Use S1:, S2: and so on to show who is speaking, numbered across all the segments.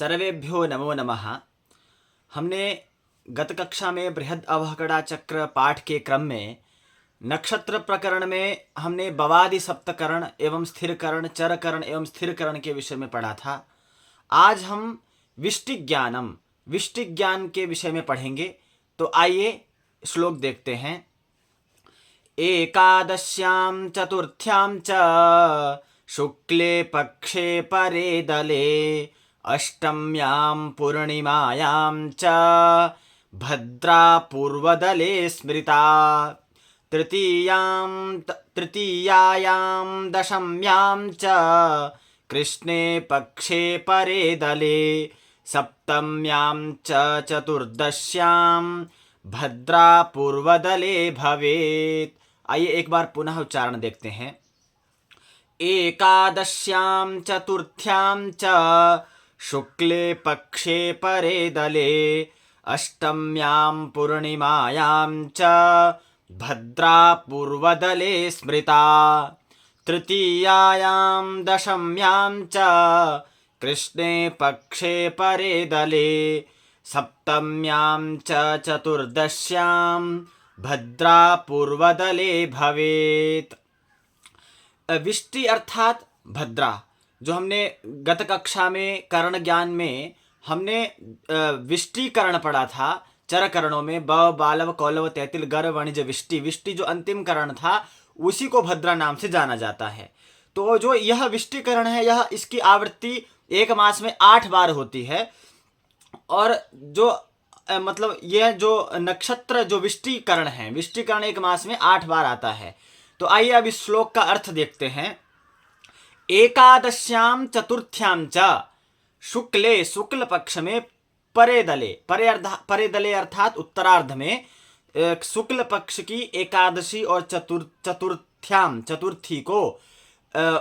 S1: सर्वेभ्यो नमो नमः। हमने गत कक्षा में बृहद अवहकड़ा चक्र पाठ के क्रम में नक्षत्र प्रकरण में हमने बवादि सप्तकरण एवं स्थिरकरण, चरकरण एवं स्थिरकरण के विषय में पढ़ा था। आज हम विष्टि ज्ञान के विषय में पढ़ेंगे। तो आइए श्लोक देखते हैं। एकादश्यां चतुर्थ्यां च शुक्ले पक्षे परे दले अष्टम्यां पूर्णिमायां च भद्रा पूर्वदले स्मृता तृतीयायां दशम्यां च कृष्णे पक्षे परे दले सप्तम्यां च चतुर्दश्यां भद्रा पूर्वदले भवेत्। आइए एक बार पुनः उच्चारण देखते हैं। एकादश्यां चतुर्थ्यां च शुक्ले पक्षे परे दले अष्टम्यां पूर्णिमायां च भद्रा पूर्वदले स्मृता तृतीयायां दशम्यां च कृष्णे पक्षे परे दले सप्तम्यां च चतुर्दश्यां भद्रा पूर्वदले भवेत्। विष्टि अर्थात भद्रा, जो हमने गत कक्षा में करण ज्ञान में हमने विष्टिकरण पढ़ा था। चरकरणों में ब, बालव, कौलव, तैतिल, गर, वणिज, विष्टि जो अंतिम करण था उसी को भद्रा नाम से जाना जाता है। तो जो यह विष्टिकरण है, यह इसकी आवृत्ति एक मास में 8 बार होती है। और जो मतलब यह जो नक्षत्र जो विष्टिकरण है, विष्टिकरण एक मास में 8 बार आता है। तो आइए अब इस श्लोक का अर्थ देखते हैं। एकादश्याम चतुर्थ्याम च शुक्ले, शुक्ल पक्ष में परे दले अर्थात उत्तरार्ध में शुक्ल पक्ष की एकादशी और चतुर्थी को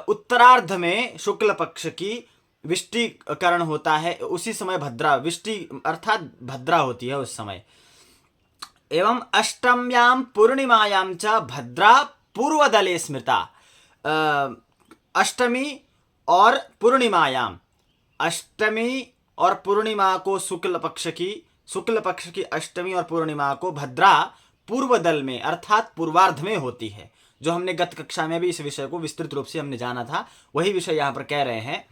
S1: उत्तरार्ध में शुक्ल पक्ष की विष्टिकरण होता है। उसी समय भद्रा, विष्टि अर्थात भद्रा होती है उस समय। एवं अष्टम्यां पूर्णिमायां च भद्रा पूर्वदले स्मृता। अष्टमी और पूर्णिमायाम, अष्टमी और पूर्णिमा को शुक्ल पक्ष की अष्टमी और पूर्णिमा को भद्रा पूर्व दल में अर्थात पूर्वार्ध में होती है। जो हमने गत कक्षा में भी इस विषय को विस्तृत रूप से हमने जाना था, वही विषय यहाँ पर कह रहे हैं।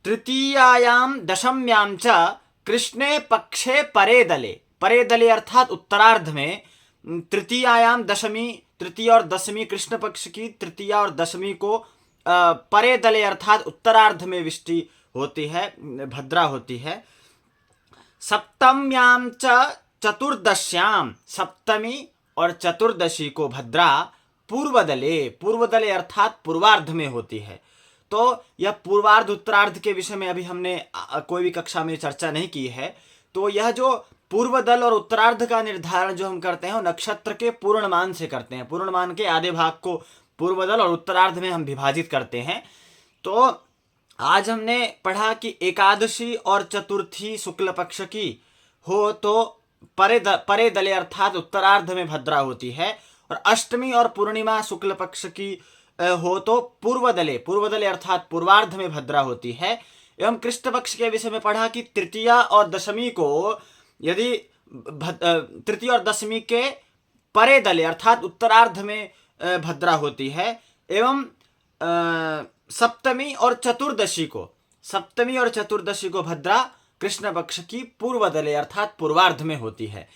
S1: तृतीयायाम दशम्यां च कृष्णे पक्षे परे दले अर्थात उत्तरार्ध में तृतीयायाम दशमी, तृतीय और दशमी कृष्ण पक्ष की तृतीया और दशमी को परे दले अर्थात उत्तरार्ध में विष्टि होती है, भद्रा होती है। सप्तम्यां च चतुर्दश्यां, सप्तमी और चतुर्दशी को भद्रा पूर्वदले अर्थात पूर्वार्ध में होती है। तो यह पूर्वार्ध उत्तरार्ध के विषय में अभी हमने कोई भी कक्षा में चर्चा नहीं की है। तो यह जो पूर्वदल और उत्तरार्ध का निर्धारण जो हम करते हैं वो नक्षत्र के पूर्णमान से करते हैं। पूर्णमान के आधे भाग को पूर्वदल और उत्तरार्ध में हम विभाजित करते हैं। तो आज हमने पढ़ा कि एकादशी और चतुर्थी शुक्ल पक्ष की हो तो परे दले अर्थात उत्तरार्ध में भद्रा होती है, और अष्टमी और पूर्णिमा शुक्ल पक्ष की हो तो पूर्वदले अर्थात पूर्वार्ध में भद्रा होती है। एवं कृष्ण पक्ष के विषय में पढ़ा कि तृतीया और दशमी को यदि तृतीय और दशमी के परे दले अर्थात उत्तरार्ध में भद्रा होती है। एवं सप्तमी और चतुर्दशी को भद्रा कृष्ण पक्ष की पूर्व दले अर्थात पूर्वार्ध में होती है।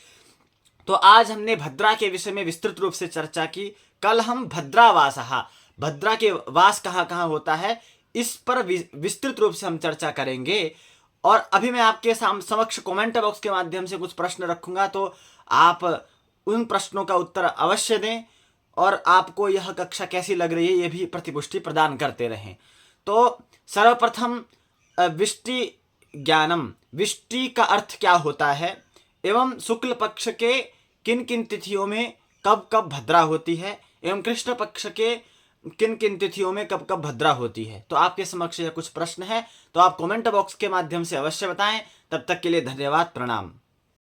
S1: तो आज हमने भद्रा के विषय में विस्तृत रूप से चर्चा की। कल हम भद्रा के वास कहाँ होता है इस पर विस्तृत रूप से हम चर्चा करेंगे। और अभी मैं आपके समक्ष कमेंट बॉक्स के माध्यम से कुछ प्रश्न रखूंगा, तो आप उन प्रश्नों का उत्तर अवश्य दें और आपको यह कक्षा कैसी लग रही है ये भी प्रतिपुष्टि प्रदान करते रहें। तो सर्वप्रथम विष्टि ज्ञानम, विष्टि का अर्थ क्या होता है एवं शुक्ल पक्ष के किन किन तिथियों में कब कब भद्रा होती है एवं कृष्ण पक्ष के किन किन तिथियों में कब कब भद्रा होती है। तो आपके समक्ष यह कुछ प्रश्न है, तो आप कमेंट बॉक्स के माध्यम से अवश्य बताएं। तब तक के लिए धन्यवाद, प्रणाम।